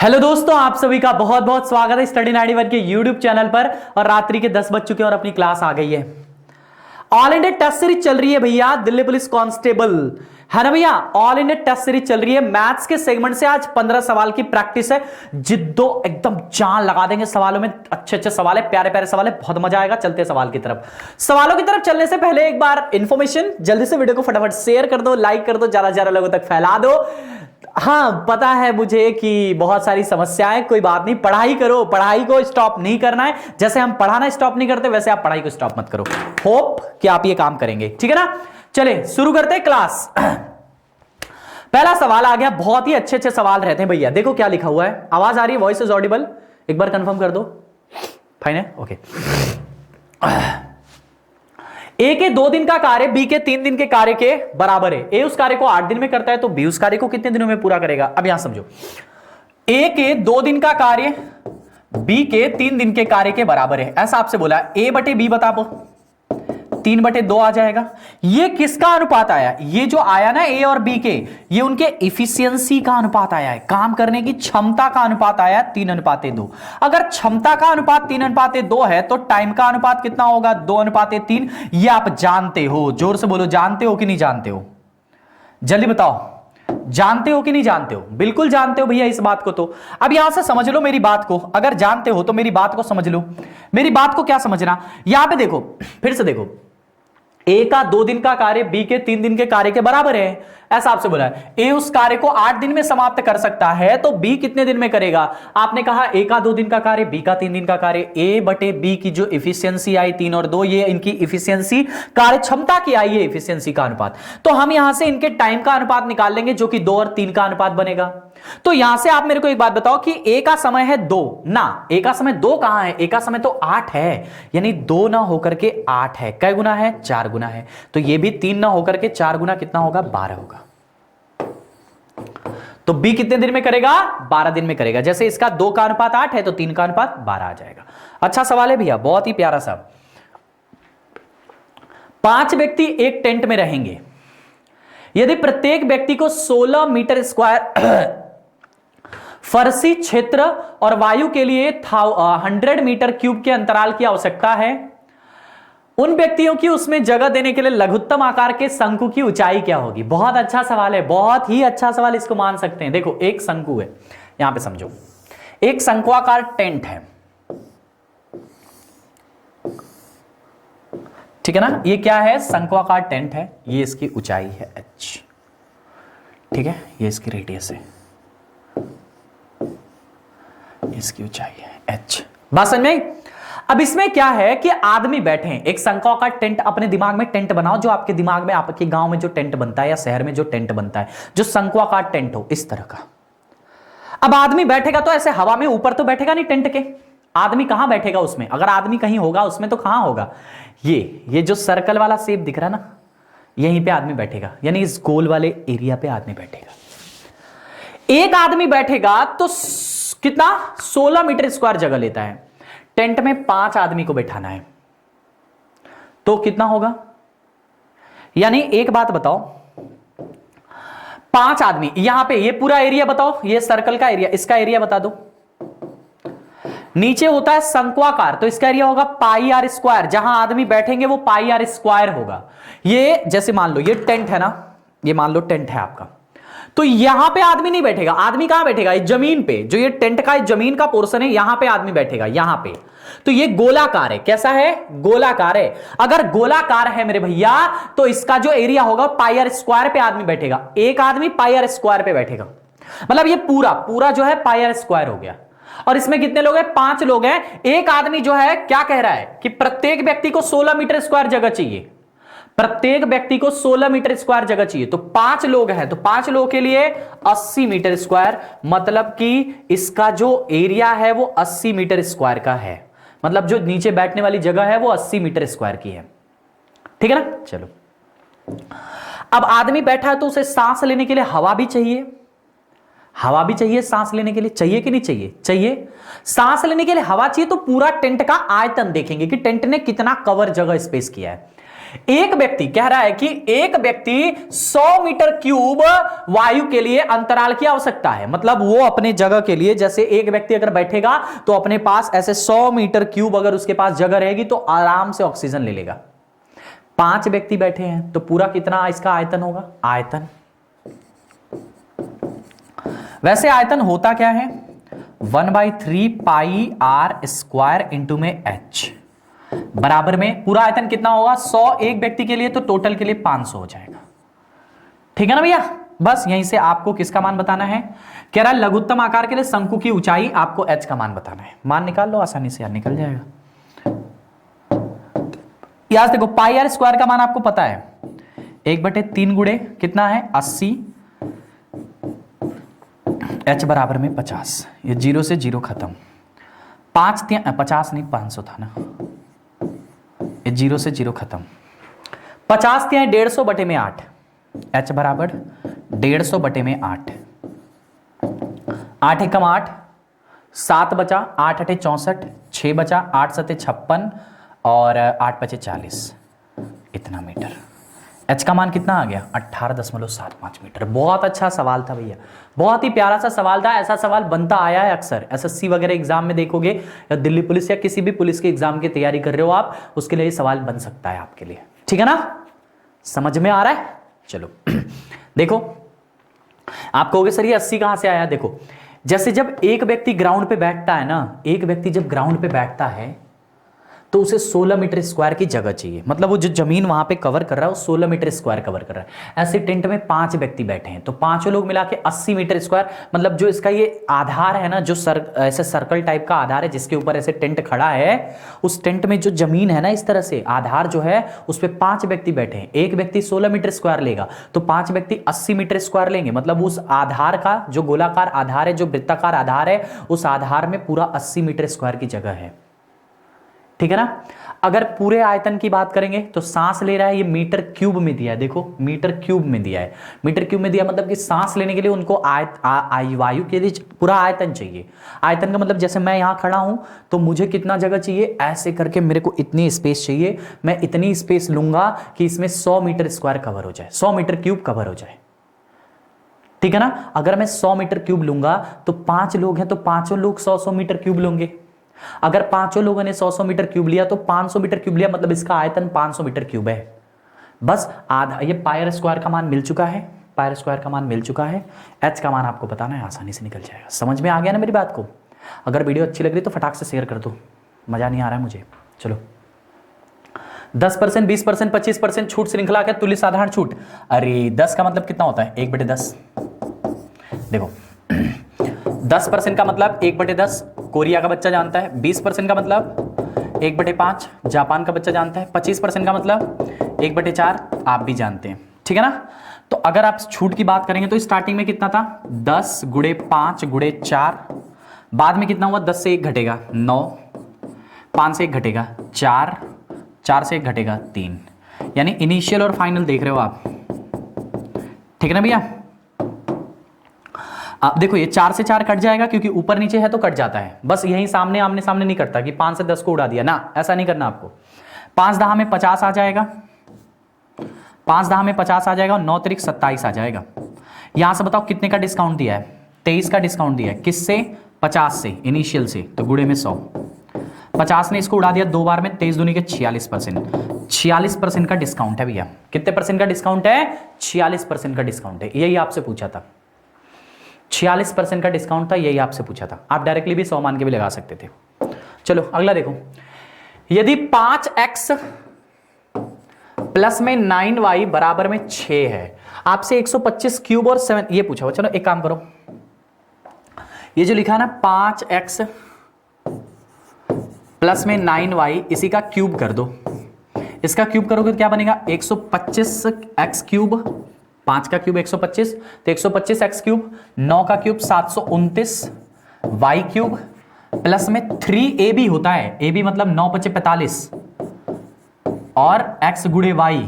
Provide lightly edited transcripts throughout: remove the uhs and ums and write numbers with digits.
Hello दोस्तों, आप सभी का बहुत बहुत स्वागत है स्टडी 91 के यूट्यूब चैनल पर। और रात्रि के 10 बज चुके हैं और अपनी क्लास आ गई है। ऑल इंडिया टेस्ट सीरीज चल रही है भैया, दिल्ली पुलिस कांस्टेबल है ना भैया। ऑल इंडिया टेस्ट सीरीज चल रही है। मैथ्स के सेगमेंट से आज 15 सवाल की प्रैक्टिस है। जिद्दो एकदम जान लगा देंगे सवालों में। अच्छे अच्छे सवाल है, प्यारे प्यारे सवाल है, बहुत मजा आएगा। चलते हैं सवाल की तरफ। सवालों की तरफ चलने से पहले एक बार इंफॉर्मेशन, जल्दी से वीडियो को फटाफट शेयर कर दो, लाइक कर दो, ज्यादा से ज्यादा लोगों तक फैला दो। हाँ, पता है मुझे कि बहुत सारी समस्याएं, कोई बात नहीं, पढ़ाई करो, पढ़ाई को स्टॉप नहीं करना है। जैसे हम पढ़ाना स्टॉप नहीं करते वैसे आप पढ़ाई को स्टॉप मत करो। होप कि आप ये काम करेंगे, ठीक है ना। चले शुरू करते हैं क्लास। पहला सवाल आ गया। बहुत ही अच्छे अच्छे सवाल रहते हैं भैया। देखो क्या लिखा हुआ है। आवाज आ रही है? Voice is Audible? एक बार कंफर्म कर दो। फाइन है, ओके। ए के 2 दिन का कार्य बी के 3 दिन के कार्य के बराबर है। ए उस कार्य को 8 दिन में करता है तो बी उस कार्य को कितने दिनों में पूरा करेगा? अब यहां समझो, ए के 2 दिन का कार्य बी के 3 दिन के कार्य के बराबर है, ऐसा आपसे बोला है। ए बटे बी बता दो, 3/2 आ जाएगा। ये किसका अनुपात आया? ये जो आया ना ए और बी के, ये उनके इफिशियंसी का अनुपात आया है, काम करने की क्षमता का अनुपात आया है 3:2। अगर क्षमता का अनुपात 3:2 है तो टाइम का अनुपात कितना होगा? 2:3। ये आप जानते हो, जोर से बोलो, जानते हो कि नहीं जानते हो? जल्दी बताओ, जानते हो कि नहीं जानते हो? बिल्कुल जानते हो भैया इस बात को। तो अब यहां से समझ लो मेरी बात को। अगर जानते हो तो मेरी बात को समझ लो। मेरी बात को क्या समझना, यहां पे देखो, फिर से देखो, ए का 2 दिन का कार्य बी के 3 दिन के कार्य के बराबर है, ऐसा आपसे बोला है। ए उस कार्य को 8 दिन में समाप्त कर सकता है तो बी कितने दिन में करेगा? आपने कहा ए का 2 दिन का कार्य, बी का 3 दिन का कार्य। ए बटे बी की जो इफिशियंसी आई 3 और 2, ये इनकी इफिशियंसी, कार्य क्षमता की आई है इफिशियंसी का अनुपात। तो हम यहां से इनके टाइम का अनुपात निकाल लेंगे जो कि 2 और 3 का अनुपात बनेगा। तो यहां से आप मेरे को एक बात बताओ कि ए का समय है 2 ना, ए का समय 2 कहां है? ए का समय तो 8 है, यानी 2 ना होकर के 8 है। कै गुना है? 4 गुना है। तो ये भी 3 ना होकर के 4 गुना कितना होगा? 12 होगा। तो बी कितने दिन में करेगा? 12 दिन में करेगा। जैसे इसका 2 का अनुपात 8 है तो 3 का अनुपात 12 आ जाएगा। अच्छा सवाल है भैया, बहुत ही प्यारा सा। 5 व्यक्ति एक टेंट में रहेंगे। यदि प्रत्येक व्यक्ति को 16 मीटर स्क्वायर फर्शी क्षेत्र और वायु के लिए 100 मीटर क्यूब के अंतराल की आवश्यकता है, उन व्यक्तियों की उसमें जगह देने के लिए लघुत्तम आकार के शंकु की ऊंचाई क्या होगी? बहुत अच्छा सवाल है, बहुत ही अच्छा सवाल, इसको मान सकते हैं। देखो, एक शंकु है, यहां पे समझो, एक शंकुआकार टेंट है, ठीक है ना। ये क्या है? शंकुआकार टेंट है। ये इसकी ऊंचाई है h, ठीक है। ये इसकी रेडियस है, इसकी ऊंचाई है h। बात समझ में? अब इसमें क्या है कि आदमी बैठे हैं। एक शंकुआकार टेंट, अपने दिमाग में टेंट बनाओ, जो आपके दिमाग में, आपके गांव में जो टेंट बनता है या शहर में जो टेंट बनता है, जो शंकुआकार टेंट हो इस तरह का। अब आदमी बैठेगा तो ऐसे हवा में, ऊपर तो बैठेगा नहीं टेंट के। आदमी कहां बैठेगा उसमें? अगर आदमी कहीं होगा उसमें तो कहां होगा? ये जो सर्कल वाला शेप दिख रहा ना, यहीं पे आदमी बैठेगा, यानी इस गोल वाले एरिया पे आदमी बैठेगा। एक आदमी बैठेगा तो कितना? 16 मीटर स्क्वायर जगह लेता है। टेंट में 5 आदमी को बैठाना है तो कितना होगा? यानी एक बात बताओ, 5 आदमी यहां पे, ये पूरा एरिया बताओ, ये सर्कल का एरिया, इसका एरिया बता दो। नीचे होता है शंक्वाकार, तो इसका एरिया होगा पाई आर स्क्वायर। जहां आदमी बैठेंगे वो पाई आर स्क्वायर होगा। ये जैसे मान लो ये टेंट है ना, ये मान लो टेंट है आपका, तो यहां पे आदमी नहीं बैठेगा। आदमी कहां बैठेगा? इस जमीन पे, जो ये टेंट का जमीन का पोर्शन है, यहां पे आदमी बैठेगा, यहां पे। तो ये गोलाकार है। कैसा है? गोलाकार है। अगर गोलाकार है मेरे भैया तो इसका जो एरिया होगा पाई आर स्क्वायर पे आदमी बैठेगा। एक आदमी पाई आर स्क्वायर पे बैठेगा, मतलब ये पूरा पूरा जो है पाई आर स्क्वायर हो गया। और इसमें कितने लोग हैं? 5 लोग हैं। एक आदमी जो है क्या कह रहा है कि प्रत्येक व्यक्ति को 16 मीटर स्क्वायर जगह चाहिए। प्रत्येक व्यक्ति को 16 मीटर स्क्वायर जगह चाहिए। तो 5 लोग हैं, तो 5 लोगों के लिए 80 मीटर स्क्वायर, मतलब कि इसका जो एरिया है वो 80 मीटर स्क्वायर का है। मतलब जो नीचे बैठने वाली जगह है वो 80 मीटर स्क्वायर की है, ठीक है ना। चलो, अब आदमी बैठा है तो उसे सांस लेने के लिए हवा भी चाहिए। हवा भी चाहिए सांस लेने के लिए, चाहिए कि नहीं चाहिए? चाहिए। सांस लेने के लिए हवा चाहिए तो पूरा टेंट का आयतन देखेंगे कि टेंट ने कितना कवर जगह स्पेस किया है। एक व्यक्ति कह रहा है कि एक व्यक्ति 100 मीटर क्यूब वायु के लिए अंतराल की आवश्यकता है। मतलब वो अपने जगह के लिए, जैसे एक व्यक्ति अगर बैठेगा तो अपने पास ऐसे 100 मीटर क्यूब अगर उसके पास जगह रहेगी तो आराम से ऑक्सीजन ले लेगा। 5 व्यक्ति बैठे हैं तो पूरा कितना इसका आयतन होगा? आयतन, वैसे आयतन होता क्या है? 1/3 पाई आर स्क्वायर इंटू में एच बराबर में पूरा आयतन कितना होगा? 100 एक व्यक्ति के लिए, तो टोटल के लिए 500 हो जाएगा। ठीक है ना भैया? बस यहीं से आपको किसका मान बताना है? कह रहा है लघुत्तम आकार के लिए शंकु की ऊंचाई, आपको एच का मान बताना है। मान निकाल लो आसानी से यार, निकल जाएगा। यहां देखो पाई आर स्क्वायर का मान आपको पता है, 1/3 गुणे कितना है? 80, एच बराबर में 50। ये 0 से 0 खत्म, 50 नहीं 500 था ना, ये 0 से 0 खत्म। 50 ત્યાં 150/8, एच बराबर 150/8। 8 एकम 8, 7 बचा, 8 अठे 64, 6 बचा, 8 सते 56 और 8 बचे 40, इतना मीटर। एच का मान कितना आ गया? 18.75 मीटर। बहुत अच्छा सवाल था भैया, बहुत ही प्यारा सा सवाल था। ऐसा सवाल बनता आया है अक्सर, एसएससी वगैरह एग्जाम में देखोगे, या दिल्ली पुलिस या किसी भी पुलिस के एग्जाम की तैयारी कर रहे हो आप, उसके लिए सवाल बन सकता है आपके लिए। ठीक है ना? समझ में आ रहा है? चलो देखो, आप कहोगे सर ये 80 कहां से आया? देखो, जैसे जब एक व्यक्ति ग्राउंड पे बैठता है ना, एक व्यक्ति जब ग्राउंड पे बैठता है तो उसे 16 मीटर स्क्वायर की जगह चाहिए। मतलब वो जो जमीन वहां पे कवर कर रहा है वो 16 मीटर स्क्वायर कवर कर रहा है। ऐसे टेंट में 5 व्यक्ति बैठे हैं तो पांचों लोग मिला के 80 मीटर स्क्वायर, मतलब जो इसका ये आधार है ना, जो ऐसे सर्कल टाइप का आधार है जिसके ऊपर ऐसे टेंट खड़ा है, उस टेंट में जो जमीन है ना, इस तरह से आधार जो है उस पर 5 व्यक्ति बैठे हैं। एक व्यक्ति 16 मीटर स्क्वायर लेगा तो 5 व्यक्ति 80 मीटर स्क्वायर लेंगे। मतलब उस आधार का जो गोलाकार आधार है, जो वृत्ताकार आधार है, उस आधार में पूरा 80 मीटर स्क्वायर की जगह है। ठीक है ना? अगर पूरे आयतन की बात करेंगे तो सांस ले रहा है, ये मीटर क्यूब में दिया है। देखो मीटर क्यूब में दिया है, मीटर क्यूब में दिया मतलब कि सांस लेने के लिए उनको वायु के लिए पूरा आयतन चाहिए। आयतन का मतलब जैसे मैं यहां खड़ा हूं तो मुझे कितना जगह चाहिए? ऐसे करके मेरे को इतनी स्पेस चाहिए, मैं इतनी स्पेस लूंगा कि इसमें 100 मीटर स्क्वायर कवर हो जाए, 100 मीटर क्यूब कवर हो जाए। ठीक है ना? अगर मैं 100 मीटर क्यूब लूंगा तो 5 लोग हैं तो पांचों लोग 100-100 मीटर क्यूब लेंगे। अगर पांचों लोगों ने 100-100 मीटर क्यूब लिया तो 500 मीटर क्यूब लिया, मतलब इसका आयतन 500 मीटर क्यूब है। बस आधा, ये पायर स्क्वायर का मान मिल चुका है, पायर स्क्वायर का मान मिल चुका है। एच का मान आपको बताना है, आसानी से निकल जाएगा। समझ में आ गया ना मेरी बात को? अगर वीडियो अच्छी लग रही तो फटाक से शेयर कर दो, मजा नहीं आ रहा है मुझे। चलो 10%, 20%, 25% छूट श्रृंखला के तुल्य साधारण छूट। अरे 10 का मतलब कितना होता है? 1/10। देखो 10% का मतलब 1/10 कोरिया का बच्चा जानता है। 20% का मतलब 1/5 जापान का बच्चा जानता है। 25% का मतलब 1/4 आप भी जानते हैं। ठीक है ना? तो अगर आप छूट की बात करेंगे तो स्टार्टिंग में कितना था? 10 गुणे 5 गुणे 4, बाद में कितना हुआ? 10 से 1 घटेगा 9, 5 से 1 घटेगा 4, 4 से 1 घटेगा 3, यानी इनिशियल और फाइनल देख रहे हो आप। ठीक है ना भैया? अब देखो ये 4 से 4 कट जाएगा क्योंकि ऊपर नीचे है तो कट जाता है। बस यही सामने आमने सामने नहीं कटता कि 5 से 10 को उड़ा दिया ना, ऐसा नहीं करना आपको। 5 दहा में 50 आ जाएगा, 5 दहा में 50 आ जाएगा और 9 त्रिक 27 आ जाएगा। यहां से बताओ कितने का डिस्काउंट दिया है? 23 का डिस्काउंट दिया है। किससे? 50 से, इनिशियल से, तो गुणे में 100। 50 ने इसको उड़ा दिया 2 बार में, 23 दूनी के 46%। 46% का डिस्काउंट है भैया। कितने परसेंट का डिस्काउंट है? 46% का डिस्काउंट है। यही आपसे पूछा था, 46% का डिस्काउंट था, यही आपसे पूछा था। आप डायरेक्टली भी 100 मान के भी लगा सकते थे। चलो अगला देखो, यदि 5x प्लस में 9y बराबर में 6 है, आपसे 125 क्यूब और 7 ये पूछा हुआ। चलो एक काम करो, ये जो लिखा है ना 5x प्लस में 9y, इसी का क्यूब कर दो। इसका क्यूब करोगे तो क्या बनेगा? 125x क्यूब, 5 का क्यूब 125, तो 125x क्यूब, 9 का क्यूब 729 y क्यूब प्लस में 3ab होता है। ab मतलब 9 × 5 = 45 और x गुणे y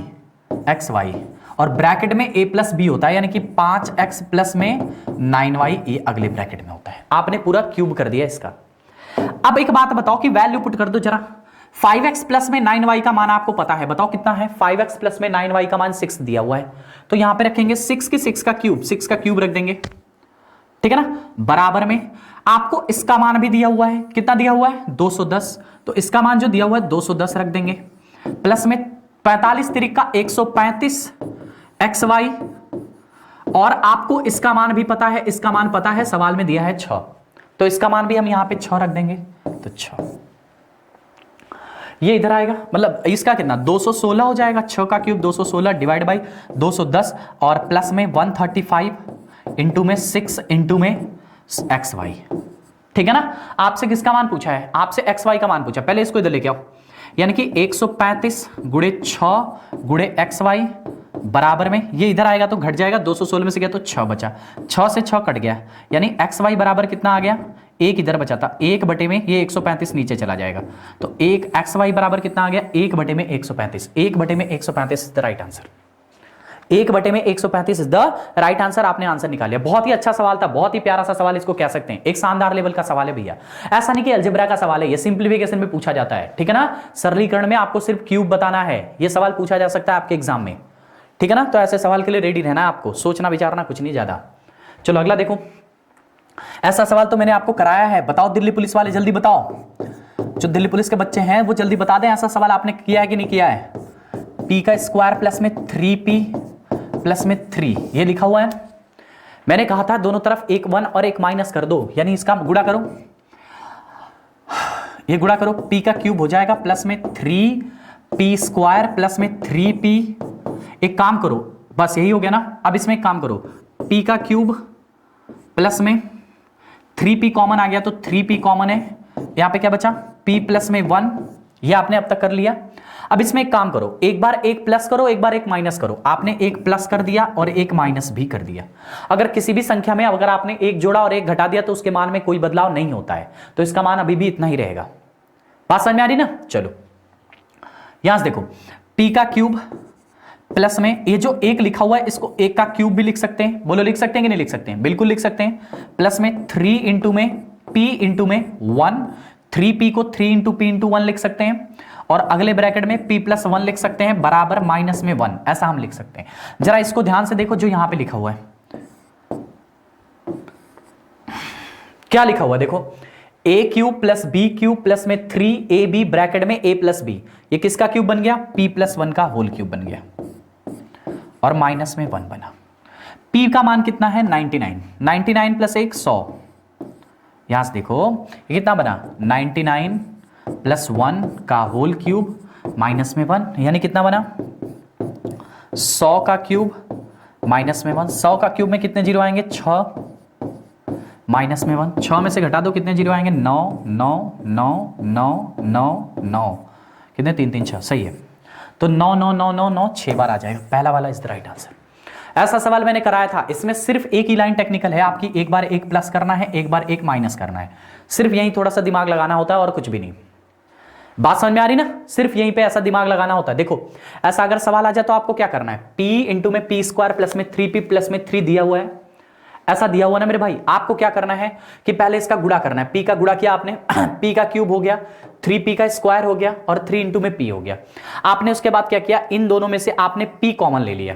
एक्स वाई, और ब्रैकेट में a प्लस बी होता है, यानी कि 5x प्लस में 9y, ये अगले ब्रैकेट में होता है। आपने पूरा क्यूब कर दिया इसका। अब एक बात बताओ कि वैल्यू पुट कर दो जरा, 5x प्लस में 9y का मान आपको पता है, बताओ कितना है? 5x प्लस में 9y का मान 6 दिया हुआ है, तो यहां पे रखेंगे 6 की 6 का क्यूब रख देंगे, ठीक है ना। बराबर में आपको इसका मान भी दिया हुआ है, कितना दिया हुआ है? 210, तो इसका मान जो दिया हुआ है 210 रख देंगे, प्लस में 45 तिरिका 135 xy, और आपको इसका मान भी पता है, इसका मान पता है, सवाल में दिया है 6, तो इसका मान भी हम यहां पे 6 रख देंगे, तो 6 ये इधर आएगा, मतलब इसका कितना 216 हो जाएगा। 6 का क्यूब 216 डिवाइड बाई 210 और प्लस में 135 इंटू में 6 इंटू में XY, ठीक है ना। आपसे किसका मान पूछा है? आपसे XY का मान पूछा, पहले इसको इधर लेके आओ, यानी कि 135 गुणे 6 गुणे XY बराबर में, ये इधर आएगा तो घट जाएगा, 216 में से गया तो 6 बचा, 6 से 6 कट गया, यानी XY बराबर कितना आ गया? 1 इधर बचा था, 1 बटे में ये 135 नीचे चला जाएगा, तो 1 XY बराबर कितना आ गया? 1 बटे में 135, 1 बटे में 135 इज द राइट आंसर, 1 बटे में 135 इज द राइट आंसर। आपने आंसर निकाल लिया। बहुत ही अच्छा सवाल था, बहुत ही प्यारा सा सवाल इसको कह सकते हैं, एक शानदार लेवल का सवाल है भैया। ऐसा नहीं कि अलजेब्रा का सवाल है, ये सिंप्लीफिकेशन में पूछा जाता है, ठीक है ना। सरलीकरण में आपको सिर्फ क्यूब बताना है, ये सवाल पूछा जा सकता है आपके एग्जाम में, ठीक है ना। तो ऐसे सवाल के लिए रेडी रहना है आपको, सोचना विचारना कुछ नहीं ज्यादा। चलो अगला देखो, ऐसा सवाल तो मैंने आपको कराया है, बताओ दिल्ली पुलिस वाले जल्दी बताओ, जो दिल्ली पुलिस के बच्चे हैं वो जल्दी बता दें, ऐसा सवाल आपने किया है कि नहीं किया है? p का स्क्वायर प्लस में 3p प्लस में 3, ये लिखा हुआ है। मैंने कहा था दोनों तरफ एक 1 और एक माइनस कर दो, यानी इसका गुणा करो, ये गुणा करो, p का क्यूब हो जाएगा प्लस में 3p स्क्वायर प्लस में 3p। एक काम करो, बस यही हो गया ना। अब इसमें एक काम करो, p का क्यूब प्लस में 3p कॉमन आ गया तो 3p कॉमन है, यहां पे क्या बचा? p प्लस में 1, ये आपने अब तक कर लिया। अब इसमें एक काम करो, एक बार एक प्लस करो, एक बार एक माइनस करो। आपने एक प्लस कर दिया और एक माइनस भी कर दिया। अगर किसी भी संख्या में अगर आपने एक जोड़ा और एक घटा दिया तो उसके मान में कोई बदलाव नहीं होता है, तो इसका मान अभी भी इतना ही रहेगा। बात समझ में आ रही ना? चलो यहां से देखो, p का क्यूब प्लस में ये जो एक लिखा हुआ है इसको एक का क्यूब भी लिख सकते हैं, बोलो लिख सकते हैं कि नहीं लिख सकते हैं? बिल्कुल लिख सकते हैं। प्लस में 3 इंटू में p इंटू में 1, 3p को 3 इंटू p इंटू 1 लिख सकते हैं, और अगले ब्रैकेट में p प्लस 1 लिख सकते हैं बराबर माइनस में 1, ऐसा हम लिख सकते हैं। जरा इसको ध्यान से देखो, जो यहां पे लिखा हुआ है क्या लिखा हुआ है, देखो a cube plus b cube plus में 3ab ब्रैकेट में a प्लस b, ये किसका क्यूब बन गया? p प्लस 1 का होल क्यूब बन गया, और माइनस में 1 बना। p का मान कितना है? 99, 99 प्लस 1 100, यहां से देखो ये कितना बना? 99 प्लस 1 का होल क्यूब माइनस में 1, यानी कितना बना? 100 का क्यूब माइनस में 1, 100 का क्यूब में कितने जीरो आएंगे? 6 माइनस में 1, 6 में से घटा दो कितने जीरो आएंगे? 9 9 9 9 9 9, कितने? 3 3 6, सही है। तो 9 9 9 9 9 6 बार आ जाएगा, पहला वाला इज द राइट आंसर। ऐसा सवाल मैंने कराया था, इसमें सिर्फ एक ही लाइन टेक्निकल है आपकी, एक बार एक प्लस करना है, एक बार एक माइनस करना है, सिर्फ यही थोड़ा सा दिमाग लगाना होता है और कुछ भी नहीं। बात समझ में आ रही ना? सिर्फ यहीं पे ऐसा दिमाग लगाना होता है। देखो ऐसा अगर सवाल आ जाए तो आपको क्या करना है? p इंटू में p स्क्वायर प्लस में 3p प्लस में 3 दिया हुआ है, ऐसा दिया हुआ ना मेरे भाई। आपको क्या करना है कि पहले इसका गुणा करना है, p का गुणा किया आपने p का क्यूब हो गया, 3p का स्क्वायर हो गया, और 3 इंटू में p हो गया। आपने उसके बाद क्या किया? इन दोनों में से आपने p कॉमन ले लिया,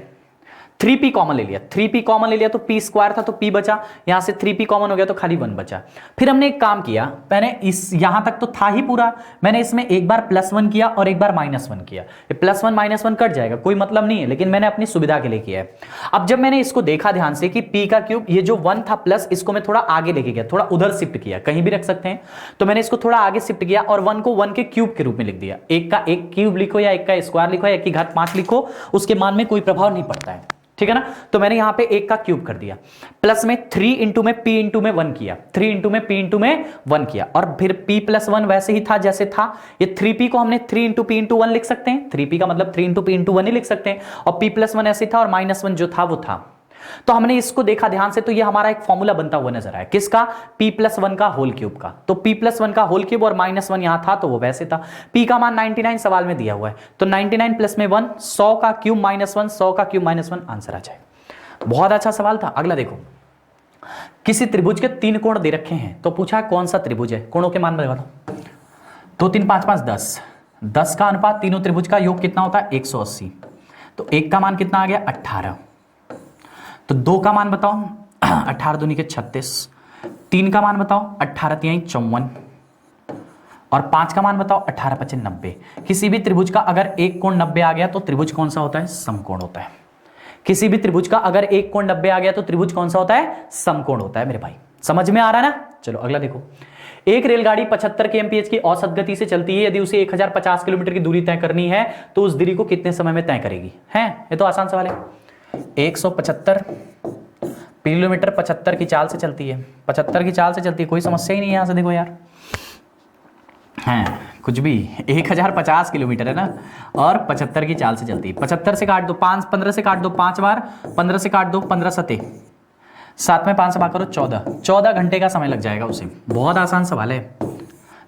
3p कॉमन ले लिया, 3p कॉमन ले लिया तो p स्क्वायर था तो p बचा, यहां से 3p कॉमन हो गया तो खाली 1 बचा। फिर हमने एक काम किया, मैंने इस यहां तक तो था ही पूरा, मैंने इसमें एक बार +1 किया और एक बार -1 किया। ये +1 -1 कट जाएगा, कोई मतलब नहीं है, लेकिन मैंने अपनी सुविधा के लिए किया है। अब जब मैंने इसको देखा ध्यान से कि p का क्यूब, ये जो 1 था प्लस, इसको मैं थोड़ा आगे लेके गया, थोड़ा उधर शिफ्ट किया, कहीं भी रख सकते हैं, तो मैंने इसको थोड़ा आगे शिफ्ट किया और 1 को 1 के क्यूब के रूप में लिख दिया। एक का एक क्यूब लिखो या एक का स्क्वायर लिखो या 1 की घात 5 लिखो, उसके मान में कोई प्रभाव नहीं पड़ता है, ठीक है ना। तो मैंने यहां पे 1 का क्यूब कर दिया, प्लस में 3 इंटू में p इंटू में 1 किया, 3 इंटू में p इंटू में 1 किया, और फिर p प्लस 1 वैसे ही था जैसे था। ये 3p को हमने 3 इंटू p इंटू 1 लिख सकते हैं, 3p का मतलब 3 इंटू p इंटू 1 ही लिख सकते हैं, और p प्लस 1 ऐसे था और -1 जो था वो था। तो हमने इसको देखा ध्यान से, तो ये हमारा एक फॉर्मूला बनता हुआ नजर आया, किसका? p प्लस 1 का होल क्यूब का। तो p प्लस 1 का होल क्यूब और -1 यहां था तो वो वैसे था। p का मान 99 सवाल में दिया हुआ है, तो 99 प्लस में 1, 100 का क्यूब -1, 100 का क्यूब -1, आंसर आ जाए। बहुत अच्छा सवाल था। अगला देखो, किसी त्रिभुज के 3 कोण दे रखे हैं, तो पूछा कौन सा त्रिभुज है, कोणों के मान बताओ। 2 3 5 5 10, 10 का अनुपात तीनों त्रिभुज का योग कितना होता है 180। तो 1 का मान कितना आ गया 18। तो 2 का मान बताओ 18 दूनी के 36। 3 का मान बताओ 18 तिहाई 54 और 5 का मान बताओ 18 पचे 90। किसी भी त्रिभुज का अगर एक कोण 90 आ गया तो त्रिभुज कौन सा होता है समकोण होता है। किसी भी त्रिभुज का अगर एक कोण 90 आ गया तो त्रिभुज कौन सा होता है समकोण होता है मेरे भाई। समझ में आ रहा है ना। चलो अगला देखो। एक रेलगाड़ी 75 kmph की औसत गति से चलती है। यदि उसे 1050 किलोमीटर की दूरी तय करनी है तो उस दूरी को कितने समय में तय करेगी। है ये तो आसान सवाल है। 175 किलोमीटर 75 की चाल से चलती है। 75 की चाल से चलती है, कोई समस्या ही नहीं है। यहां से देखो यार हैं कुछ भी 1050 किलोमीटर है ना और 75 की चाल से चलती है। 75 से काट दो 5, 15 से काट दो 5 बार, 15 से काट दो 15 सते 7 में 5 से भाग करो 14 घंटे का समय लग जाएगा उसे। बहुत आसान सवाल है।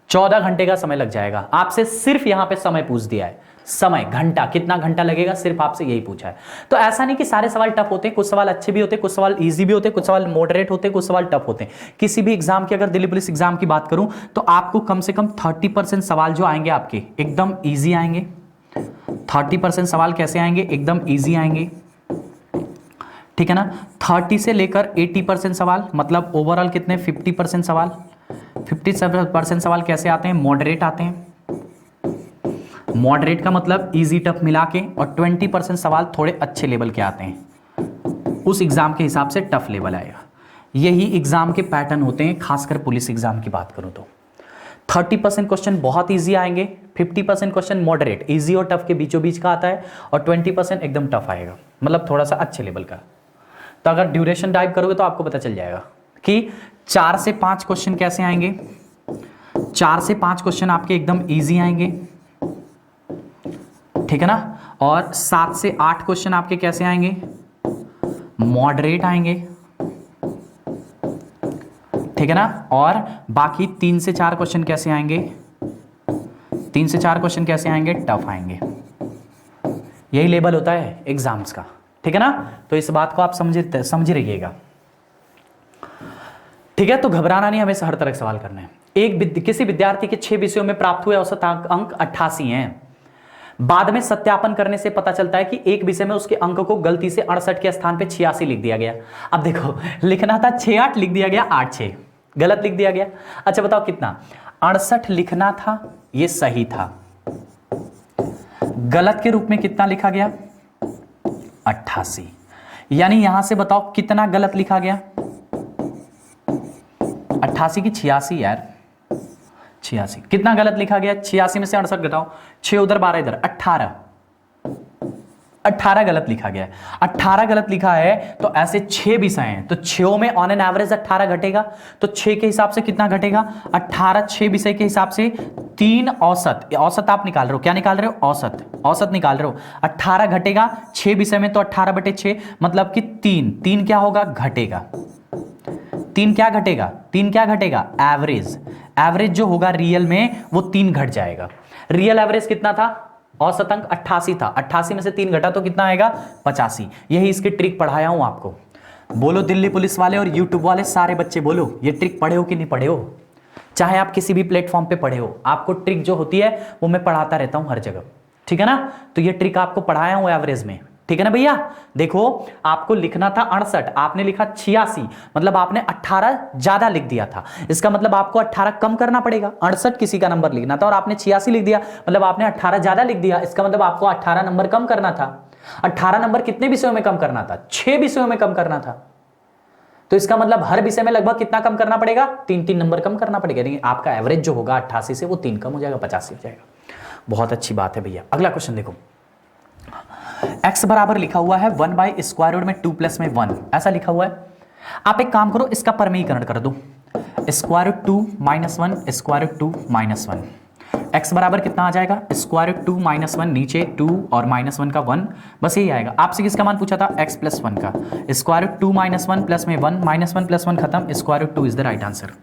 14 घंटे का समय लग जाएगा। आपसे सिर्फ यहां पे समय पूछ दिया है, समय घंटा कितना घंटा लगेगा सिर्फ आपसे यही पूछा है। तो ऐसा नहीं कि सारे सवाल टफ होते हैं, कुछ सवाल अच्छे भी होते हैं, कुछ सवाल इजी भी होते हैं, कुछ सवाल मॉडरेट होते हैं, कुछ सवाल टफ होते हैं। किसी भी एग्जाम की अगर दिल्ली पुलिस एग्जाम की बात करूं तो आपको कम से कम 30% सवाल जो आएंगे आपके एकदम ईजी आएंगे। 30% सवाल कैसे आएंगे एकदम ईजी आएंगे, ठीक है ना। 30 से लेकर 80% सवाल मतलब ओवरऑल कितने 50% सवाल। 50% सवाल कैसे आते हैं मॉडरेट आते हैं। मॉडरेट का मतलब इजी टफ मिला के, और 20% सवाल थोड़े अच्छे लेवल के आते हैं। उस एग्जाम के हिसाब से टफ लेवल आएगा। यही एग्जाम के पैटर्न होते हैं, खासकर पुलिस एग्जाम की बात करूं तो 30% क्वेश्चन बहुत इजी आएंगे, 50% क्वेश्चन मॉडरेट इजी और टफ के बीचों बीच का आता है, और 20% एकदम टफ आएगा मतलब थोड़ा सा अच्छे लेवल का। तो अगर ड्यूरेशन डाइव करोगे तो आपको पता चल जाएगा कि 4 से 5 क्वेश्चन कैसे आएंगे। 4 से 5 क्वेश्चन आपके एकदम इजी आएंगे, ठीक है ना। और 7 से 8 क्वेश्चन आपके कैसे आएंगे मॉडरेट आएंगे, ठीक है ना। और बाकी 3 से 4 क्वेश्चन कैसे आएंगे 3 से 4 क्वेश्चन कैसे आएंगे टफ आएंगे। यही लेवल होता है एग्जाम्स का, ठीक है ना। तो इस बात को आप समझ रहिएगा, ठीक है। तो घबराना नहीं, हमें हर तरह के सवाल करने हैं। किसी विद्यार्थी के 6 विषयों में प्राप्त हुए औसत अंक 88 हैं। बाद में सत्यापन करने से पता चलता है कि एक विषय में उसके अंक को गलती से 68 के स्थान पे 86 लिख दिया गया। अब देखो लिखना था 68 लिख दिया गया 86, गलत लिख दिया गया। अच्छा बताओ कितना 68 लिखना था, ये सही था। गलत के रूप में कितना लिखा गया 88। यानी यहां से बताओ कितना गलत लिखा गया 88 की 86 यार 86 कितना गलत लिखा गया 86 में से 68 घटाओ 6 उधर 12 इधर 18 गलत लिखा गया है। 18 गलत लिखा है तो ऐसे 6 विषय हैं तो 6 में ऑन एन एवरेज 18 घटेगा। तो 6 के हिसाब से कितना घटेगा 18 6 विषय के हिसाब से 3 औसत आप निकाल रहे हो, क्या निकाल रहे हो औसत निकाल रहे हो। 18 घटेगा 6 विषय में तो 18/6 मतलब कि 3 क्या होगा घटेगा। 3 क्या घटेगा एवरेज जो होगा रियल में वो 3 घट जाएगा। रियल एवरेज कितना था औसत अंक 88 था, 88 में से 3 घटा तो कितना आएगा 85। यही इसकी ट्रिक पढ़ाया हूं आपको। बोलो दिल्ली पुलिस वाले और यूट्यूब वाले सारे बच्चे बोलो ये ट्रिक पढ़े हो कि नहीं पढ़े हो। चाहे आप किसी भी प्लेटफॉर्म पे पढ़े हो, आपको ट्रिक जो होती है वो मैं पढ़ाता रहता हूं हर जगह, ठीक है ना। तो ये ट्रिक आपको पढ़ाया हूं एवरेज में, ठीक है ना भैया। देखो आपको लिखना था 68, आपने लिखा 86 मतलब आपने 18 ज्यादा लिख दिया था। इसका मतलब आपको 18 कम करना पड़ेगा। 68 किसी का नंबर लिखना था और आपने 86 लिख दिया मतलब आपने 18 ज्यादा लिख दिया। इसका मतलब आपको 18 नंबर कम करना था। 18 नंबर कितने विषयों में कम करना था 6 विषयों में कम करना था। तो इसका मतलब हर विषय में लगभग कितना कम करना पड़ेगा 3 नंबर कम करना पड़ेगा। आपका एवरेज जो होगा 88 से वो 3 कम हो जाएगा 85 हो जाएगा। बहुत अच्छी बात है भैया। अगला क्वेश्चन देखो। x बराबर लिखा हुआ है 1/√2 प्लस में 1 ऐसा लिखा हुआ है। आप एक काम करो इसका परमीकरण कर दो √2 - 1 √2 - 1। x बराबर कितना आ जाएगा √2 - 1 नीचे 2 और -1 का 1 बस यही आएगा। आपसे किसका मान पूछा था x + 1 का। √2 - 1 प्लस में 1 -1 + 1 खत्म। √2 इज द राइट आंसर।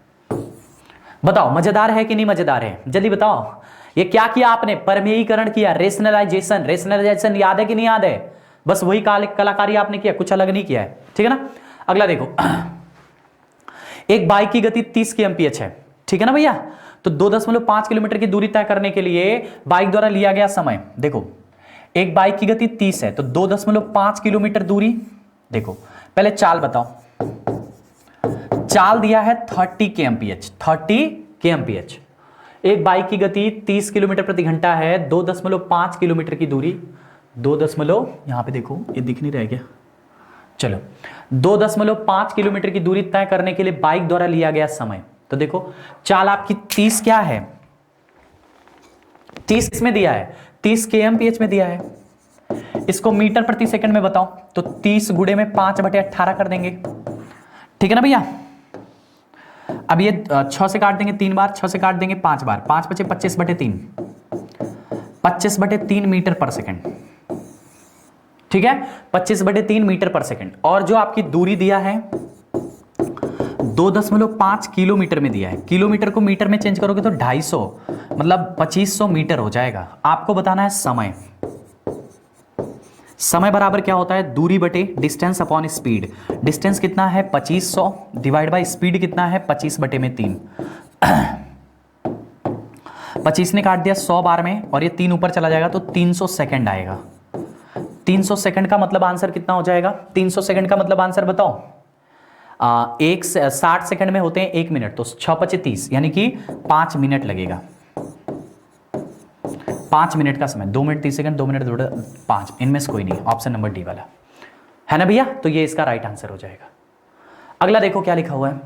बताओ मजेदार है कि नहीं मजेदार है जल्दी बताओ। ये क्या किया आपने परमीकरण किया, रेशनलाइजेशन याद है कि नहीं याद है। बस वही कलाकारी आपने किया, कुछ अलग नहीं किया है, ठीक है ना। अगला देखो। एक बाइक की गति 30 kmph है, ठीक है ना भैया। तो 2.5 किलोमीटर की दूरी तय करने के लिए बाइक द्वारा लिया गया समय, देखो एक बाइक की गति 30 है, तो 2.5 किलोमीटर दूरी, देखो पहले चाल बताओ, चाल दिया है 30 kmph, 30 kmph। एक बाइक की गति 30 किलोमीटर प्रति घंटा है, 2.5 किलोमीटर की दूरी, 2 यहां पे देखो ये दिख नहीं रह गया, चलो 2.5 किलोमीटर की दूरी तय करने के लिए बाइक द्वारा लिया गया समय, तो देखो चाल आपकी 30 क्या है, 30 इसमें दिया है, 30 kmph में दिया है, इसको मीटर प्रति सेकंड में बताओ, तो 30 गुणे में 5/18 कर देंगे, ठीक है ना भैया। अब ये 6 से काट देंगे 3 बार, 6 से काट देंगे 5 बार, 5 बचे 25/3, 25/3 मीटर पर सेकंड, ठीक है, 25/3 मीटर पर सेकंड। और जो आपकी दूरी दिया है 2.5 किलोमीटर में दिया है, किलोमीटर को मीटर में चेंज करोगे तो 250, मतलब 2500 मीटर हो जाएगा। आपको बताना है समय, समय बराबर क्या होता है, दूरी बटे डिस्टेंस अपॉन स्पीड। डिस्टेंस कितना है 2500 डिवाइड बाय स्पीड कितना है 25/3। 25 ने काट दिया 100 बार में, और ये 3 ऊपर चला जाएगा तो 300 सेकंड आएगा। 300 सेकंड का मतलब आंसर कितना हो जाएगा, 300 सेकंड का मतलब आंसर बताओ, 60 सेकंड में होते हैं 1 मिनट, तो 6×5 = 30, यानी कि 5 मिनट लगेगा, 5 मिनट का समय, 2 मिनट 30 सेकंड, 2 मिनट 5, इनमें से कोई नहीं, ऑप्शन नंबर डी वाला है ना भैया, तो ये इसका राइट आंसर हो जाएगा। अगला देखो क्या लिखा हुआ है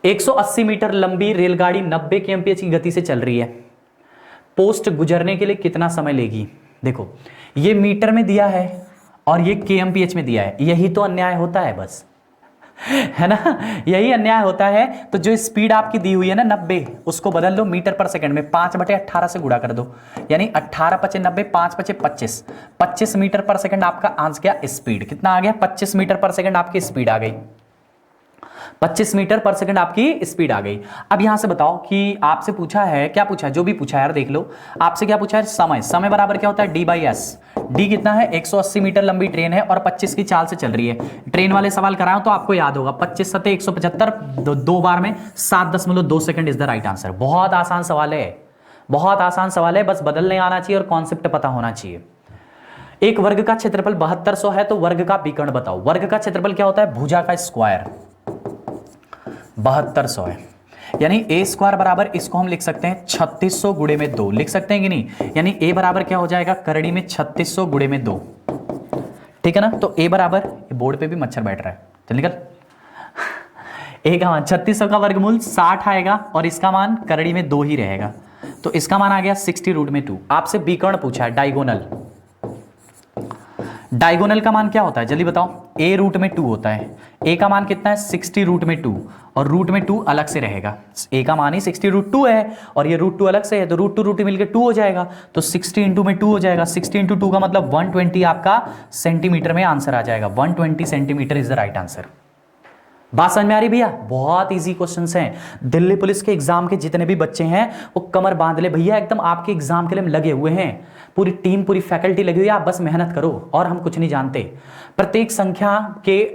180 मीटर लंबी रेलगाड़ी 90 kmph की गति से चल रही है, पोस्ट गुजरने के लिए कितना समय लेगी। देखो ये मीटर में दिया है और ये kmph में दिया है, यही तो अन्याय होता है बस, है ना, यही अन्याय होता है। तो जो स्पीड आपकी दी हुई है ना 90, उसको बदल लो मीटर पर सेकंड में, 5/18 से गुणा कर दो, यानी 18×5 = 90, 5×5 = 25 मीटर पर सेकंड आपका आंसर गया स्पीड, कितना आ गया 25 मीटर पर सेकंड आपकी स्पीड आ गई, 25 मीटर पर सेकंड आपकी स्पीड आ गई। अब यहां से बताओ कि आपसे पूछा है, क्या पूछा है, जो भी पूछा है यार देख लो, आपसे क्या पूछा है, समय, समय बराबर क्या होता है D/S। डी कितना है 180 मीटर लंबी ट्रेन है और 25 की चाल से चल रही है। ट्रेन वाले सवाल कराऊं तो आपको याद होगा 25 × 175, 2 बार में 7.2 second is the right answer. बहुत आसान सवाल है, बहुत आसान सवाल है, बस बदलने आना चाहिए और कॉन्सेप्ट पता होना चाहिए। एक वर्ग का क्षेत्रफल 7200 है, तो वर्ग का विकर्ण बताओ। वर्ग का क्षेत्रफल क्या होता है, भुजा का स्क्वायर, 7200 है, यानी ए स्क्वायर बराबर, इसको हम लिख सकते हैं 3600 गुणे में 2, लिख सकते हैं कि नहीं, यानी ए बराबर क्या हो जाएगा करड़ी में 3600 गुणे में 2, ठीक है ना। तो ए बराबर, बोर्ड पे भी मच्छर बैठ रहा है, चल निकल, ए का मान 3600 का वर्गमूल 60 आएगा और इसका मान करड़ी में 2 ही रहेगा, तो इसका मान आ गया 60√2। आपसे विकर्ण पूछा है, डायगोनल, डायगोनल का मान क्या होता है जल्दी बताओ, a√2 होता है, a का मान कितना है 60√2 और √2 अलग से रहेगा, a का मान ही 60√2 है और ये √2 अलग से है, तो √2 मिलकर 2 हो जाएगा, तो 60 × 2 हो जाएगा, 60 × 2 का मतलब 120 आपका सेंटीमीटर में आंसर आ जाएगा, 120 centimetre is the right answer. बात समझ में आ रही भैया, बहुत इजी क्वेश्चंस हैं। दिल्ली पुलिस के एग्जाम के जितने भी बच्चे हैं वो कमर बांध ले भैया, एकदम आपके एग्जाम के लिए हम लगे हुए हैं, पूरी टीम पूरी फैकल्टी लगी हुई है, आप बस मेहनत करो और हम कुछ नहीं जानते। प्रत्येक संख्या के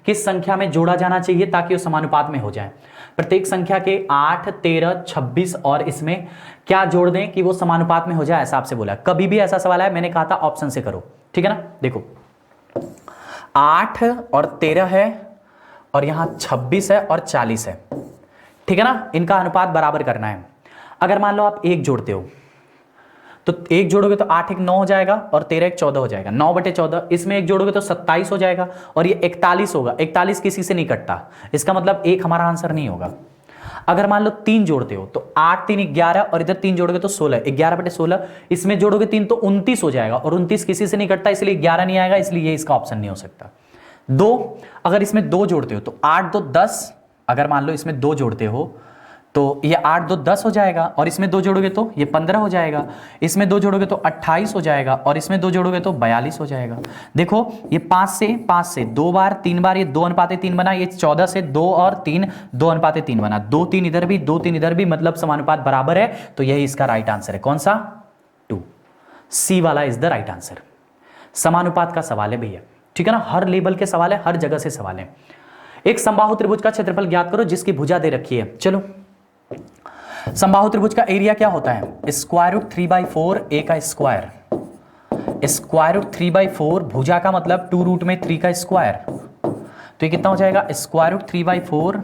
किस संख्या में जोड़ा जाना चाहिए ताकि वो समानुपात में हो जाए, प्रत्येक संख्या के 8, 13, 26 और इसमें क्या जोड़ दें कि वो समानुपात में हो जाए, ऐसा आपसे बोला। कभी भी ऐसा सवाल है मैंने कहा था ऑप्शन से करो, ठीक है ना। देखो 8 और 13 है और यहां 26 है और 40 है, ठीक है ना, इनका अनुपात बराबर करना है। अगर मान लो आप 1 जोड़ते हो तो 1 जोड़ोगे तो 8 × 1 = 9 हो जाएगा और 13 × 1 = 14 हो जाएगा, 9/14, इसमें 1 जोड़ोगे तो 27 हो जाएगा और ये 41 होगा, 41 किसी से नहीं कटता, इसका मतलब 1 हमारा आंसर नहीं होगा। अगर मान लो 3 जोड़ते हो तो 8 × 3 = 11 और इधर 3 जोड़ोगे तो 16, 11/16, इसमें जोड़ोगे 3 तो 29 हो जाएगा और 29 किसी से नहीं कटता, इसलिए 11 नहीं आएगा, इसलिए ये इसका ऑप्शन नहीं हो सकता। 2, अगर इसमें 2 जोड़ते हो तो 8 × 2 = 10, अगर मान लो इसमें 2 जोड़ते हो तो ये 8 × 2 = 10 हो जाएगा और इसमें 2 जोड़ोगे तो ये 15 हो जाएगा, इसमें 2 जोड़ोगे तो 28 हो जाएगा और इसमें 2 जोड़ोगे तो 42 हो जाएगा। देखो ये 5 से 2 बार 3 बार ये 2:3 बना, ये 14 से 2 और 3 2:3 बना, 2 3 इधर भी 2 3 इधर भी, मतलब समानुपात बराबर है, तो यही इसका राइट आंसर है। कौन सा, 2, सी वाला इज द राइट आंसर। समानुपात का सवाल है भैया, ठीक है ना, हर लेवल के सवाल है, हर जगह से सवाल है। एक समबाहु त्रिभुज का क्षेत्रफल ज्ञात करो जिसकी भुजा दे रखी है। चलो समबाहु त्रिभुज का एरिया क्या होता है? स्क्वायर रूट 3/4 ए का स्क्वायर, स्क्वायर रूट 3/4, भुजा का मतलब 2 रूट में 3 का स्क्वायर, तो ये कितना हो जाएगा? स्क्वायर रूट 3/4,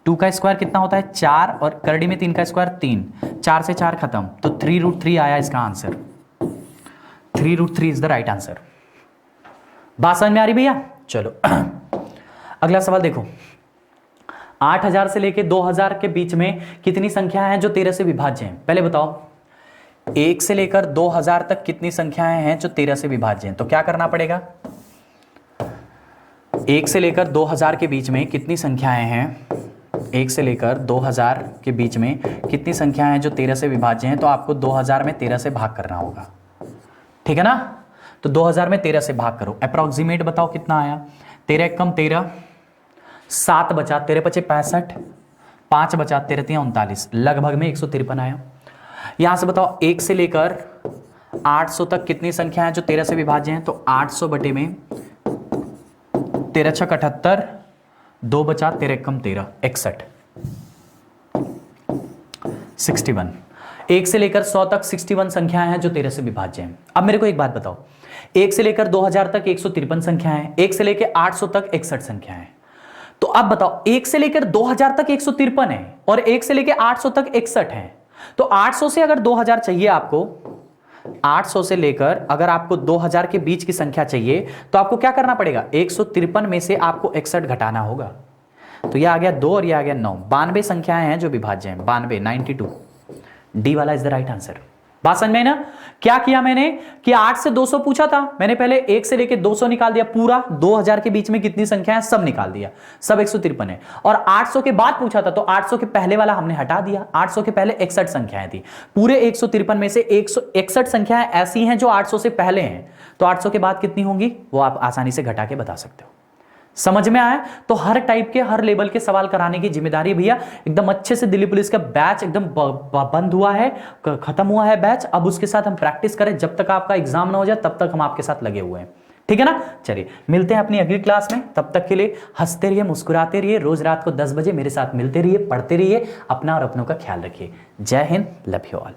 2 का स्क्वायर कितना होता है? 4, और करड़ी में 3 का स्क्वायर 3, 4 से 4 खत्म, तो 3√3 आया इसका answer. 3√3 is the right answer. बात समझ में आ रही भैया? चलो अगला सवाल देखो, 8000 से लेके 2000 के बीच में कितनी संख्या है जो 13 से विभाज्य हैं? पहले बताओ, 1 से लेकर 2000 तक कितनी संख्याएं हैं जो 13 से विभाज्य हैं? तो क्या करना पड़ेगा? 1 से लेकर 2000 के बीच में कितनी संख्याएं हैं? 1 से लेकर 2000 के बीच में कितनी संख्याएं हैं जो 13 से विभाज्य हैं? तो आपको 2000 में 13 से भाग करना होगा, ठीक है ना? तो 2000 में 13 से भाग करो, अप्रॉक्सीमेट बताओ कितना आया? 13 कम 13, 7 बचा, 13 पचे 65, 5 बचा, 13 तिया 39, लगभग में 153 आया। यहां से बताओ 1 से लेकर 800 तक कितनी संख्या है जो 13 से विभाज्य हैं? तो 800 बटे में 13 छक 78, 2 बचा, 13 कम 13, 61, 61। 1 से लेकर 100 तक 61 संख्याएं हैं जो 13 से विभाज्य हैं। अब मेरे को एक बात बताओ, 1 से लेकर 2000 तक 153 संख्याएं हैं, 1 से लेकर 800 तक 61 संख्याएं हैं। तो अब बताओ 1 से लेकर 2000 तक 153 है और 1 से लेकर 800 तक 61 है, तो 800 से अगर 2000 चाहिए आपको, 800 से लेकर अगर आपको 2000 के बीच की संख्या चाहिए तो आपको क्या करना पड़ेगा? 153 में से आपको 61 घटाना होगा। तो यह आ गया 2 और यह आ गया 9, 92 संख्याएं हैं जो विभाज्य हैं, 92, 92। डी वाला इज द राइट आंसर। बात समझ में ना? क्या किया मैंने कि 8 से 200 पूछा था, मैंने पहले 1 से लेके 200 निकाल दिया, पूरा 2000 के बीच में कितनी संख्या है सब निकाल दिया, सब 153 है। और 800 के बाद पूछा था तो 800 के पहले वाला हमने हटा दिया, 800 के पहले 61 संख्याएं थी, पूरे 153 में से 161 संख्याएं ऐसी हैं जो 800 से पहले हैं, तो 800 के बाद कितनी होंगी वो आप आसानी से घटा के बता सकते हो। समझ में आया? तो हर टाइप के हर लेवल के सवाल कराने की जिम्मेदारी भैया एकदम अच्छे से दिल्ली पुलिस का बैच एकदम बंद हुआ है, खत्म हुआ है बैच। अब उसके साथ हम प्रैक्टिस करें, जब तक आपका एग्जाम ना हो जाए तब तक हम आपके साथ लगे हुए हैं, ठीक है ना? चलिए मिलते हैं अपनी अगली क्लास में, तब तक के लिए हंसते रहिए, मुस्कुराते रहिए, रोज रात को 10 बजे मेरे साथ मिलते रहिए, पढ़ते रहिए, अपना और अपनों का ख्याल रखिए। जय हिंद, लव यू ऑल।